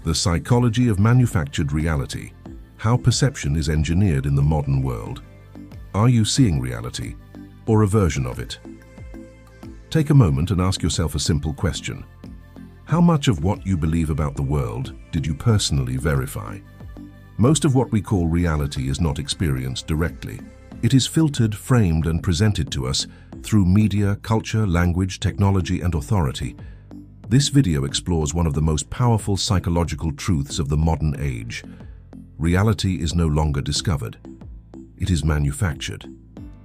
The psychology of manufactured reality. How perception is engineered in the modern world. Are you seeing reality, or a version of it? Take a moment and ask yourself a simple question. How much of what you believe about the world did you personally verify? Most of what we call reality is not experienced directly. It is filtered, framed, and presented to us through media, culture, language, technology, and authority. This video explores one of the most powerful psychological truths of the modern age. Reality is no longer discovered. It is manufactured.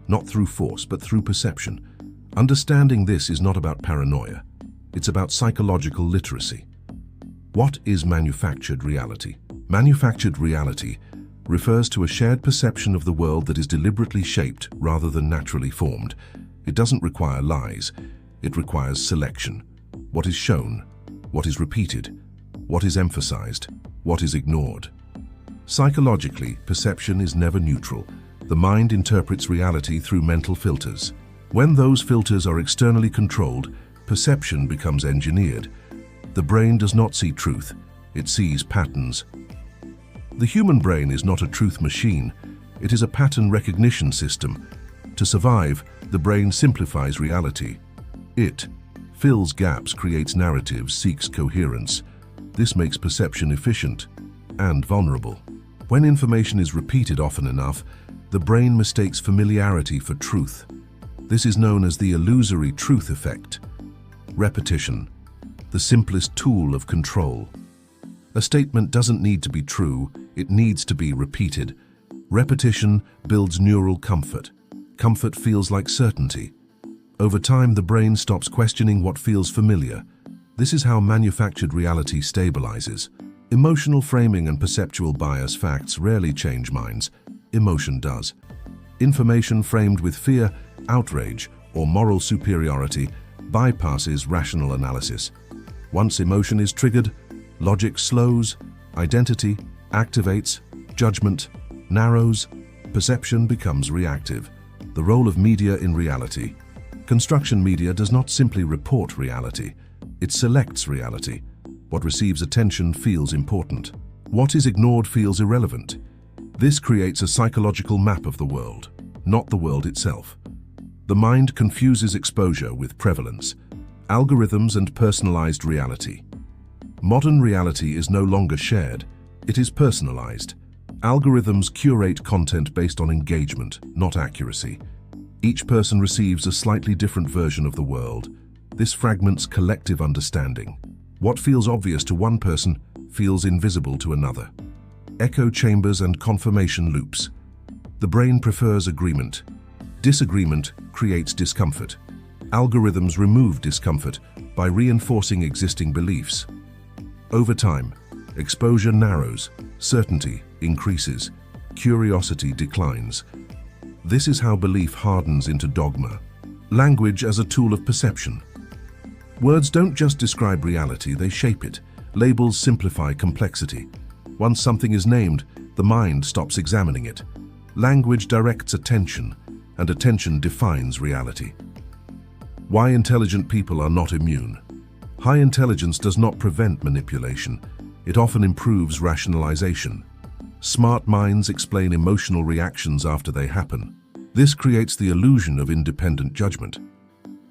Not through force, but through perception. Understanding this is not about paranoia. It's about psychological literacy. What is manufactured reality? Manufactured reality refers to a shared perception of the world that is deliberately shaped rather than naturally formed. It doesn't require lies. It requires selection. What is shown, what is repeated, what is emphasized, what is ignored. Psychologically, perception is never neutral. The mind interprets reality through mental filters. When those filters are externally controlled, perception becomes engineered. The brain does not see truth, it sees patterns. The human brain is not a truth machine, it is a pattern recognition system. To survive, the brain simplifies reality. It fills gaps, creates narratives, seeks coherence. This makes perception efficient and vulnerable. When information is repeated often enough, the brain mistakes familiarity for truth. This is known as the illusory truth effect. Repetition, the simplest tool of control. A statement doesn't need to be true, it needs to be repeated. Repetition builds neural comfort. Comfort feels like certainty. Over time, the brain stops questioning what feels familiar. This is how manufactured reality stabilizes. Emotional framing and perceptual bias. Facts rarely change minds. Emotion does. Information framed with fear, outrage, or moral superiority bypasses rational analysis. Once emotion is triggered, logic slows, identity activates, judgment narrows, perception becomes reactive. The role of media in reality. Construction media does not simply report reality, it selects reality. What receives attention feels important. What is ignored feels irrelevant. This creates a psychological map of the world, not the world itself. The mind confuses exposure with prevalence, algorithms and personalized reality. Modern reality is no longer shared, it is personalized. Algorithms curate content based on engagement, not accuracy. Each person receives a slightly different version of the world. This fragments collective understanding. What feels obvious to one person feels invisible to another. Echo chambers and confirmation loops. The brain prefers agreement. Disagreement creates discomfort. Algorithms remove discomfort by reinforcing existing beliefs. Over time, exposure narrows, certainty increases, curiosity declines. This is how belief hardens into dogma. Language as a tool of perception. Words don't just describe reality, they shape it. Labels simplify complexity. Once something is named, the mind stops examining it. Language directs attention, and attention defines reality. Why intelligent people are not immune. High intelligence does not prevent manipulation. It often improves rationalization. Smart minds explain emotional reactions after they happen. This creates the illusion of independent judgment.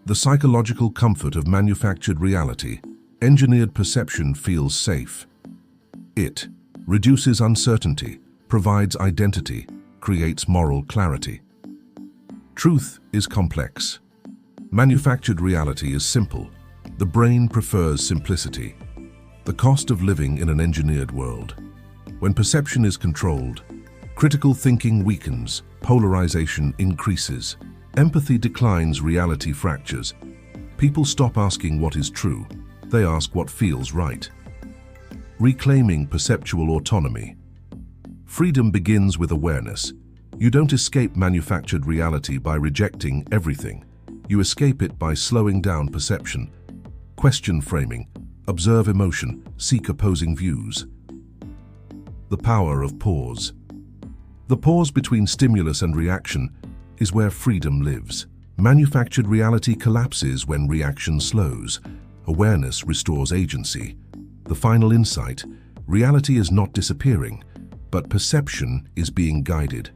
The psychological comfort of manufactured reality. Engineered perception feels safe. It reduces uncertainty, provides identity, creates moral clarity. Truth is complex. Manufactured reality is simple. The brain prefers simplicity. The cost of living in an engineered world. When perception is controlled, critical thinking weakens, polarization increases, empathy declines, reality fractures. People stop asking what is true, they ask what feels right. Reclaiming perceptual autonomy. Freedom begins with awareness. You don't escape manufactured reality by rejecting everything. You escape it by slowing down perception. Question framing. Observe emotion. Seek opposing views. The power of pause. The pause between stimulus and reaction is where freedom lives. Manufactured reality collapses when reaction slows. Awareness restores agency. The final insight: Reality is not disappearing, but perception is being guided.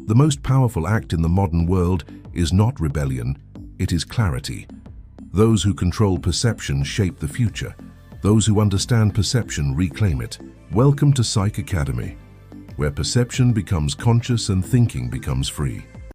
The most powerful act in the modern world is not rebellion, it is clarity. Those who control perception shape the future. Those who understand perception reclaim it. Welcome to Psyc Academy, where perception becomes conscious and thinking becomes free.